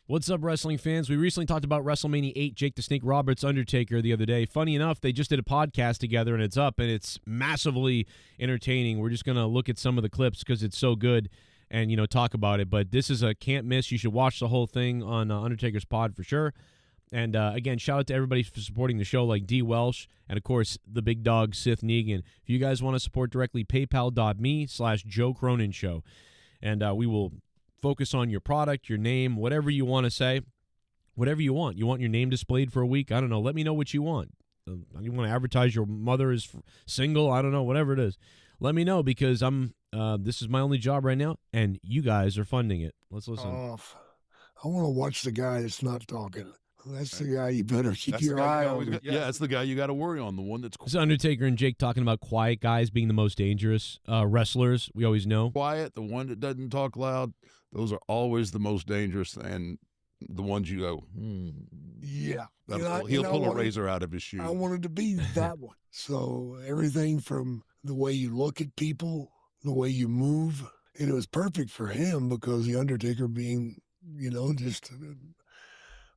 What's up, wrestling fans? We recently talked about WrestleMania 8, Jake the Snake Roberts, Undertaker the other day. Funny enough, they just did a podcast together, and it's up, and it's massively entertaining. We're just going to look at some of the clips because it's so good and, talk about it. But this is a can't miss. You should watch the whole thing on Undertaker's pod for sure. And, again, shout out to everybody for supporting the show, like D. Welsh and, of course, the big dog, Sith Negan. If you guys want to support directly, paypal.me/Joe Cronin Show. And we will focus on your product, your name, whatever you want to say, whatever you want. You want your name displayed for a week? I don't know. Let me know what you want. You want to advertise your mother is single? I don't know. Whatever it is. Let me know because this is my only job right now, and you guys are funding it. Let's listen. I want to watch the guy that's not talking. That's the guy you better keep your eye on. Yeah, that's the guy you got to worry on, the one that's This is Undertaker and Jake talking about quiet guys being the most dangerous wrestlers. We always know. quiet, the one that doesn't talk loud. Those are always the most dangerous, and the ones you go, Yeah. he'll pull a razor out of his shoe. I wanted to be that one. So everything from the way you look at people, the way you move, and it was perfect for him because the Undertaker being, just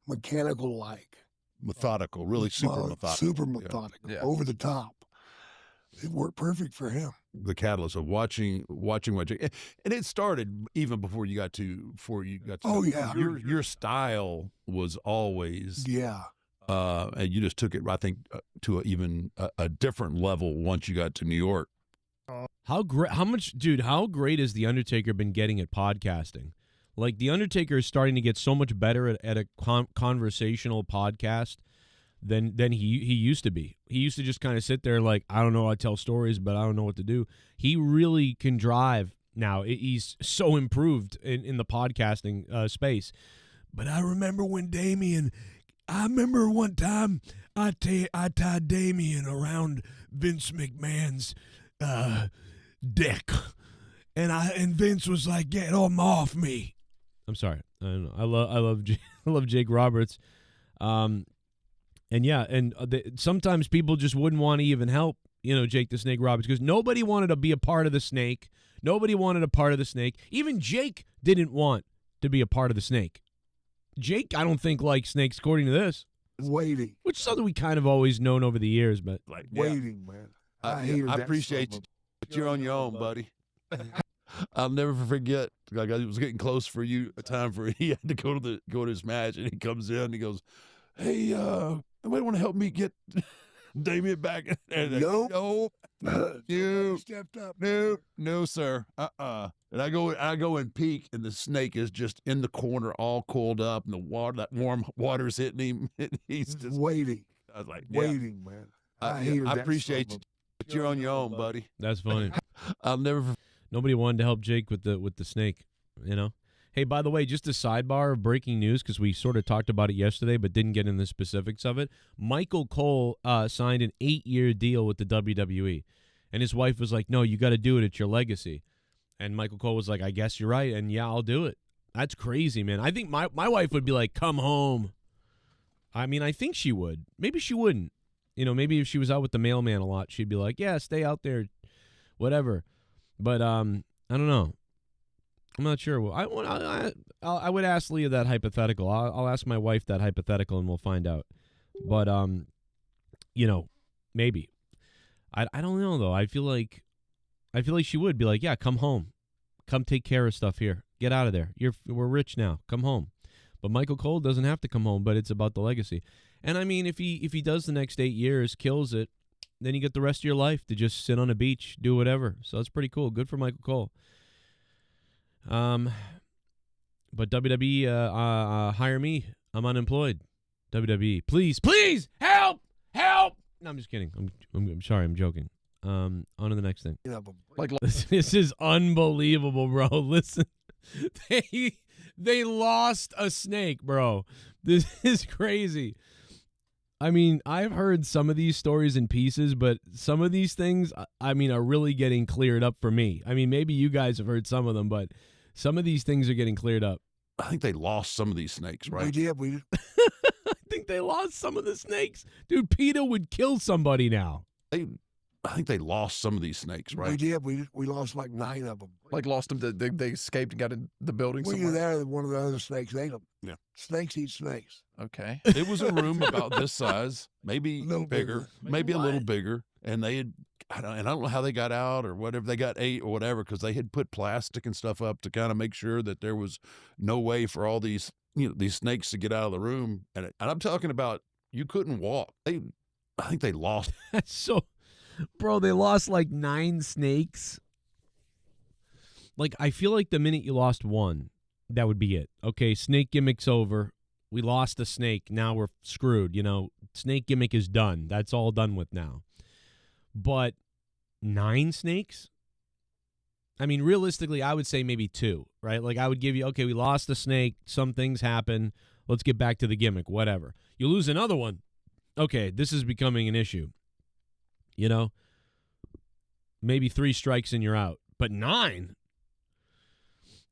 mechanical-like. Methodical, really super methodical. Super methodical, over the top. It worked perfect for him. The catalyst of watching what Jake, and it started even before you got to. Oh, yeah. Your style was always and you just took it, I think, to a different level once you got to New York. How great has the Undertaker been getting at podcasting? Like, the Undertaker is starting to get so much better at a conversational podcast than he used to be. He used to just kind of sit there like, I don't know, I tell stories, but I don't know what to do. He really can drive now. He's so improved in the podcasting space. But I remember one time I tied Damien around Vince McMahon's dick. And Vince was like, get him off me. I'm sorry. I don't know. I love Jake Roberts. Sometimes people just wouldn't want to even help, Jake the Snake Roberts, because nobody wanted to be a part of the snake. Nobody wanted a part of the snake. Even Jake didn't want to be a part of the snake. Jake, I don't think likes snakes, according to this. Waiting. Which is something we kind of always known over the years, but Waiting, man. I appreciate you, but you're on your own, buddy. I'll never forget. Like, it was getting close for you. A time for he had to go to his match, and he comes in. And he goes, "Hey, anybody want to help me get Damien back?" And No. You Stepped up. no, sir. And I go and peek, and the snake is just in the corner, all coiled up, and that warm water's hitting him. And he's just Waiting. I was like, Waiting, man. I appreciate you, but you're on your own, buddy. that's funny. I'll never. Nobody wanted to help Jake with the snake, Hey, by the way, just a sidebar of breaking news, because we sort of talked about it yesterday but didn't get into the specifics of it. Michael Cole signed an 8-year deal with the WWE, and his wife was like, no, you got to do it. It's your legacy. And Michael Cole was like, I guess you're right, and yeah, I'll do it. That's crazy, man. I think my wife would be like, come home. I mean, I think she would. Maybe she wouldn't. Maybe if she was out with the mailman a lot, she'd be like, yeah, stay out there, whatever. But I don't know. I'm not sure. Well, I would ask Leah that hypothetical. I'll ask my wife that hypothetical, and we'll find out. But maybe. I don't know though. I feel like she would be like, yeah, come home, come take care of stuff here. Get out of there. We're rich now. Come home. But Michael Cole doesn't have to come home. But it's about the legacy. And I mean, if he does the next 8 years, kills it, then you get the rest of your life to just sit on a beach, do whatever. So that's pretty cool. Good for Michael Cole. But WWE, hire me. I'm unemployed. WWE, please, help! No, I'm just kidding. I'm sorry. I'm joking. On to the next thing. This is unbelievable, bro. Listen, they lost a snake, bro. This is crazy. I mean, I've heard some of these stories in pieces, but some of these things, are really getting cleared up for me. I mean, maybe you guys have heard some of them, but some of these things are getting cleared up. I think they lost some of these snakes, right? We did. I think they lost some of the snakes. Dude, PETA would kill somebody now. I think they lost some of these snakes, We right? did. We lost like 9 of them. Like lost them. They escaped and got in the building We were somewhere. there. One of the other snakes ate them. Yeah. Snakes eat snakes. Okay. It was a room about this size, maybe A little bigger, bigger. maybe a little bigger, and they had. I don't know how they got out or whatever. They got ate or whatever because they had put plastic and stuff up to kind of make sure that there was no way for all these these snakes to get out of the room. And I'm talking about you couldn't walk. I think they lost. That's so, bro, they lost like 9 snakes. Like, I feel like the minute you lost one, that would be it. Okay, snake gimmick's over. We lost a snake. Now we're screwed. Snake gimmick is done. That's all done with now. But 9 snakes? I mean, realistically, I would say maybe 2, right? Like, I would give you, okay, we lost a snake. Some things happen. Let's get back to the gimmick, whatever. You lose another one. Okay, this is becoming an issue. Maybe 3 strikes and you're out. But 9?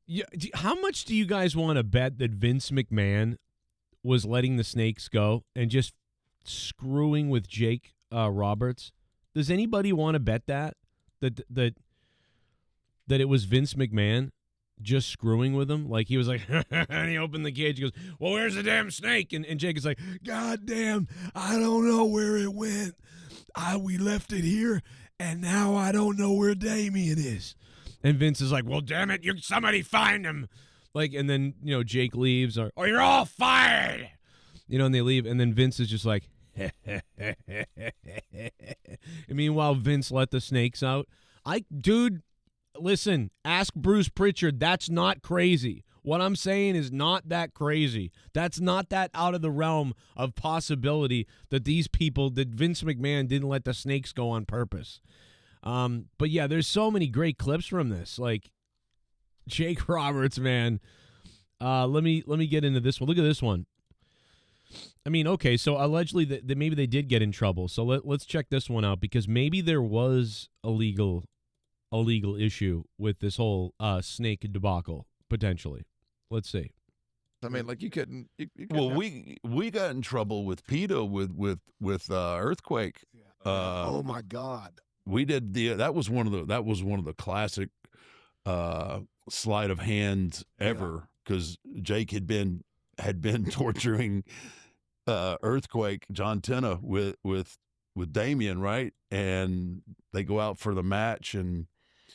Yeah, how much do you guys want to bet that Vince McMahon was letting the snakes go and just screwing with Jake Roberts? Does anybody want to bet that it was Vince McMahon just screwing with him? Like, he was like, and he opened the cage. He goes, well, where's the damn snake? And Jake is like, God damn, I don't know where it went. We left it here, and now I don't know where Damien is. And Vince is like, well, damn it, somebody find him. Like, and then, Jake leaves, or you're all fired. And they leave, and then Vince is just like, and meanwhile, Vince let the snakes out. Dude, listen, ask Bruce Pritchard. That's not crazy. What I'm saying is not that crazy. That's not that out of the realm of possibility that that Vince McMahon didn't let the snakes go on purpose. But yeah, there's so many great clips from this. Like, Jake Roberts, man. Let me get into this one. Look at this one. I mean, okay, so allegedly that maybe they did get in trouble. So let's check this one out, because maybe there was a legal issue with this whole snake debacle potentially. Let's see. I mean, like you couldn't. Well, we got in trouble with PETA with Earthquake. Oh my God. We did that was one of the classic sleight of hand ever, because Jake had been torturing Earthquake John Tena with Damien, right? And they go out for the match, and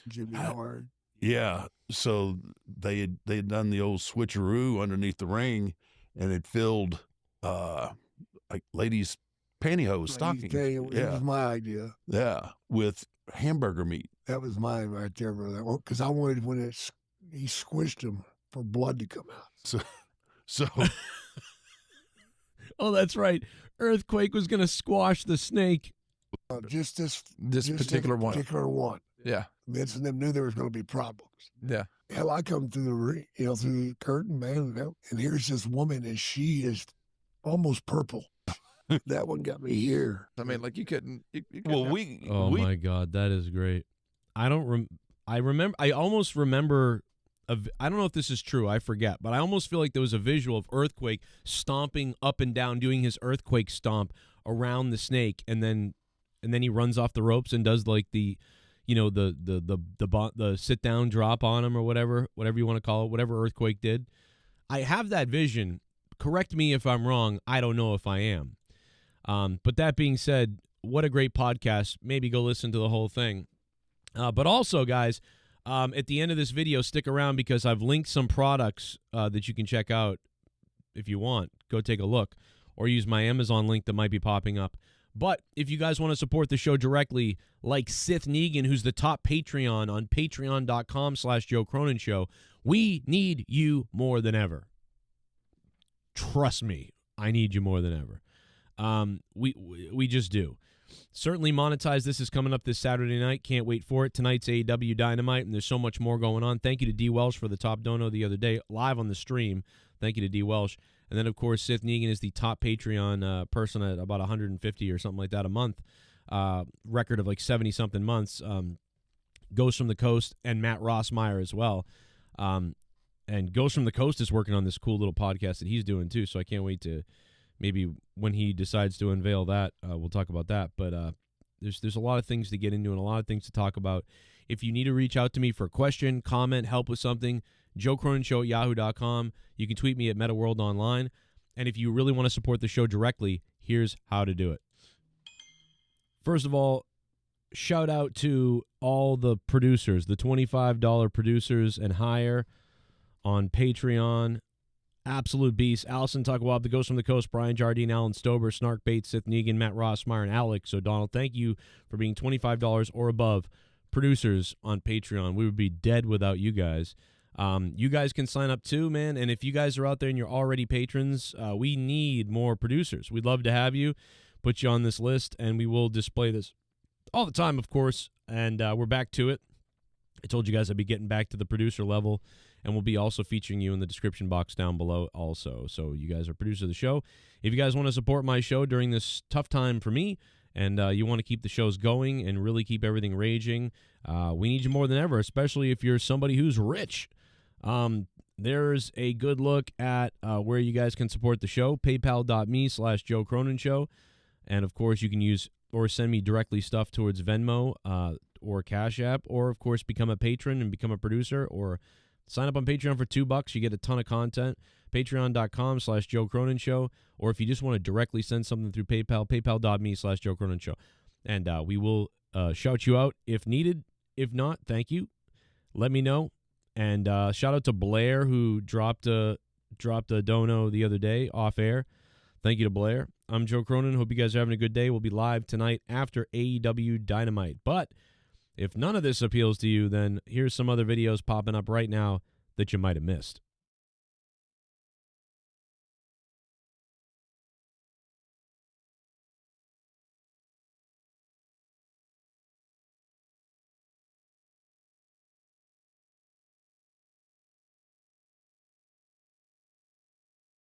Jimmy Hart. yeah, so they had done the old switcheroo underneath the ring, and it filled like ladies' pantyhose stockings. It was my idea. Yeah, with hamburger meat. That was mine right there, brother. Because I wanted when he squished him for blood to come out. So oh, that's right. Earthquake was going to squash the snake. Just this particular one. Particular one. Yeah. Vince and them knew there was going to be problems. Yeah. Hell, I come through the ring, through the curtain, man, and here's this woman, and she is almost purple. That one got me here. I mean, like you couldn't. well, My God, that is great. I almost remember. I don't know if this is true. I forget, but I almost feel like there was a visual of Earthquake stomping up and down, doing his Earthquake stomp around the snake, and then he runs off the ropes and does like the sit down drop on him, or whatever you want to call it, whatever Earthquake did. I have that vision. Correct me if I'm wrong. I don't know if I am. But that being said, what a great podcast. Maybe go listen to the whole thing. But also, guys, at the end of this video, stick around, because I've linked some products that you can check out if you want. Go take a look, or use my Amazon link that might be popping up. But if you guys want to support the show directly, like Sith Negan, who's the top Patreon on patreon.com/Joe Cronin Show, we need you more than ever. Trust me, I need you more than ever. We just do. Certainly monetize. This is coming up this Saturday night. Can't wait for it. Tonight's AEW Dynamite, and there's so much more going on. Thank you to D. Welsh for the top dono the other day, live on the stream. Thank you to D. Welsh. And then, of course, Sith Negan is the top Patreon person at about 150 or something like that a month. Record of like 70-something months. Ghost from the Coast and Matt Rossmeyer as well. And Ghost from the Coast is working on this cool little podcast that he's doing too, so I can't wait to maybe when he decides to unveil that, we'll talk about that. But There's a lot of things to get into and a lot of things to talk about. If you need to reach out to me for a question, comment, help with something, joecronenshow@yahoo.com. You can tweet me at MetaWorldOnline. And if you really want to support the show directly, here's how to do it. First of all, shout out to all the producers, the $25 producers and higher on Patreon. Absolute beasts. Allison Tuckwab, The Ghost from the Coast, Brian Jardine, Alan Stober, Snark Bates, Sith Negan, Matt Rossmeyer, and Alex O'Donnell. Thank you for being $25 or above producers on Patreon. We would be dead without you guys. You guys can sign up too, man. And if you guys are out there and you're already patrons, we need more producers. We'd love to have you, put you on this list, and we will display this all the time, of course. And we're back to it. I told you guys I'd be getting back to the producer level, and we'll be also featuring you in the description box down below also. So you guys are producers of the show. If you guys want to support my show during this tough time for me, and you want to keep the shows going and really keep everything raging, we need you more than ever, especially if you're somebody who's rich. There's a good look at where you guys can support the show, paypal.me/Joe Cronin Show. And, of course, you can use or send me directly stuff towards Venmo or Cash App, or, of course, become a patron and become a producer, or sign up on Patreon for $2. You get a ton of content. Patreon.com/Joe Cronin Show. Or if you just want to directly send something through PayPal, paypal.me/Joe Cronin Show. And we will shout you out if needed. If not, thank you. Let me know. And shout out to Blair, who dropped a dono the other day off air. Thank you to Blair. I'm Joe Cronin. Hope you guys are having a good day. We'll be live tonight after AEW Dynamite. But if none of this appeals to you, then here's some other videos popping up right now that you might have missed.